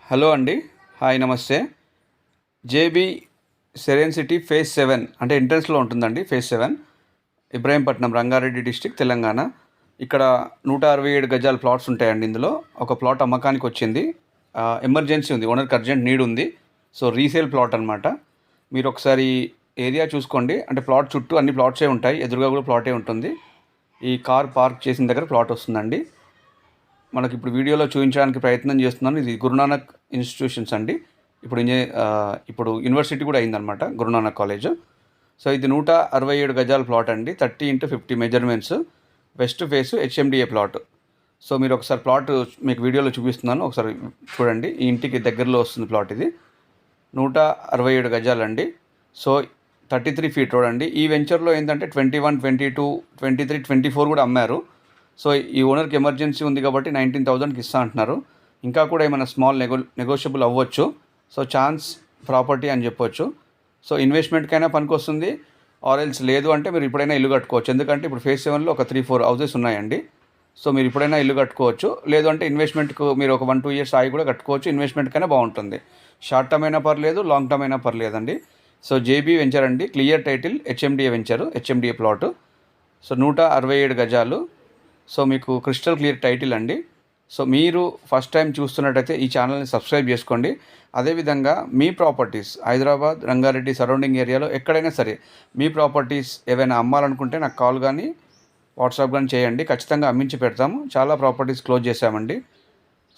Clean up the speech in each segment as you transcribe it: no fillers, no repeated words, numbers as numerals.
Hello అండి. Hi నమస్తే. JB serene city phase 7 అంటే ఎంట్రన్స్లో ఉంటుందండి. Phase 7 Ibrahimpatnam, Rangareddy district, Telangana. ఇక్కడ 167 గజాల ప్లాట్స్ ఉంటాయండి. ఇందులో ఒక ప్లాట్ అమ్మకానికి వచ్చింది. ఎమర్జెన్సీ ఉంది, ఓనర్కి అర్జెంట్ నీడ్ ఉంది. సో రీసేల్ ప్లాట్ అనమాట. మీరు ఒకసారి ఏరియా చూసుకోండి. అంటే ప్లాట్ చుట్టూ అన్ని ప్లాట్సే ఉంటాయి, ఎదురుగా కూడా ప్లాటే ఉంటుంది. ఈ కార్ పార్క్ చేసిన దగ్గర ప్లాట్ వస్తుందండి. మనకి ఇప్పుడు వీడియోలో చూపించడానికి ప్రయత్నం చేస్తున్నాను. ఇది గురునానక్ ఇన్స్టిట్యూషన్స్ అండి. ఇప్పుడు యూనివర్సిటీ కూడా అయిందనమాట, గురునానక్ కాలేజ్. సో ఇది 167 గజాల ప్లాట్ అండి. 30x50 measurements, west face HMDA plot. So మీరు ఒకసారి ప్లాట్ మీకు వీడియోలో చూపిస్తున్నాను, ఒకసారి చూడండి. ఈ ఇంటికి దగ్గరలో వస్తుంది ప్లాట్. ఇది 167 గజాలండి. సో 33 ఫీట్ రోడ్ అండి. ఈ వెంచర్లో ఏంటంటే 21, 22, 23, 24 కూడా అమ్మారు. సో ఈ ఓనర్కి ఎమర్జెన్సీ ఉంది కాబట్టి 19,000కి ఇస్తా అంటున్నారు. ఇంకా కూడా ఏమైనా స్మాల్ నెగోషియబుల్ అవ్వచ్చు. సో ఛాన్స్ ప్రాపర్టీ అని చెప్పొచ్చు. సో ఇన్వెస్ట్మెంట్కైనా పనికొస్తుంది. ఆర్ఎల్స్ లేదు అంటే మీరు ఇప్పుడైనా ఇల్లు కట్టుకోవచ్చు. ఎందుకంటే ఇప్పుడు ఫేజ్ 7లో ఒక 3-4 హౌసెస్ ఉన్నాయండి. సో మీరు ఇప్పుడైనా ఇల్లు కట్టుకోవచ్చు. లేదు అంటే ఇన్వెస్ట్మెంట్కు మీరు ఒక 1-2 ఇయర్స్ ఆగి కూడా కట్టుకోవచ్చు. ఇన్వెస్ట్మెంట్కైనా బాగుంటుంది. షార్ట్ టర్మ్ అయినా పర్లేదు, లాంగ్ టర్మ్ అయినా పర్లేదండి. సో జేబీ వెంచర్ అండి. Clear title HMDA venture, HMDA plot. So 167 గజాలు. సో మీకు క్రిస్టల్ క్లియర్ టైటిల్ అండి. సో మీరు ఫస్ట్ టైం చూస్తున్నట్టయితే ఈ ఛానల్ని సబ్స్క్రైబ్ చేసుకోండి. అదేవిధంగా మీ ప్రాపర్టీస్ హైదరాబాద్, రంగారెడ్డి సరౌండింగ్ ఏరియాలో ఎక్కడైనా సరే మీ ప్రాపర్టీస్ ఏవైనా అమ్మాలనుకుంటే నాకు కాల్ కానీ వాట్సాప్ కానీ చేయండి. ఖచ్చితంగా అమ్మించి పెడతాము. చాలా ప్రాపర్టీస్ క్లోజ్ చేసామండి.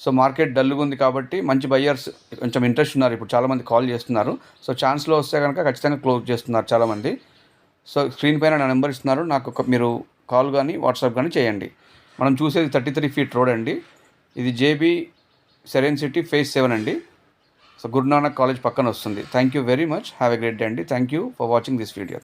సో మార్కెట్ డల్గా ఉంది కాబట్టి మంచి బయ్యర్స్ కొంచెం ఇంట్రెస్ట్ ఉన్నారు. ఇప్పుడు చాలామంది కాల్ చేస్తున్నారు. సో ఛాన్స్లో వస్తే కనుక ఖచ్చితంగా క్లోజ్ చేస్తున్నారు చాలామంది. సో స్క్రీన్ పైన నా నెంబర్ ఇస్తున్నారు, నాకు మీరు కాల్ కానీ వాట్సాప్ కానీ చేయండి. మనం చూసేది 33 ఫీట్ రోడ్ అండి. ఇది జేబీ సెరెన్ సిటీ ఫేజ్ 7 అండి. సో గురునానక్ కాలేజ్ పక్కన వస్తుంది. Thank you very much. Have a great day అండి. Thank you for watching this video.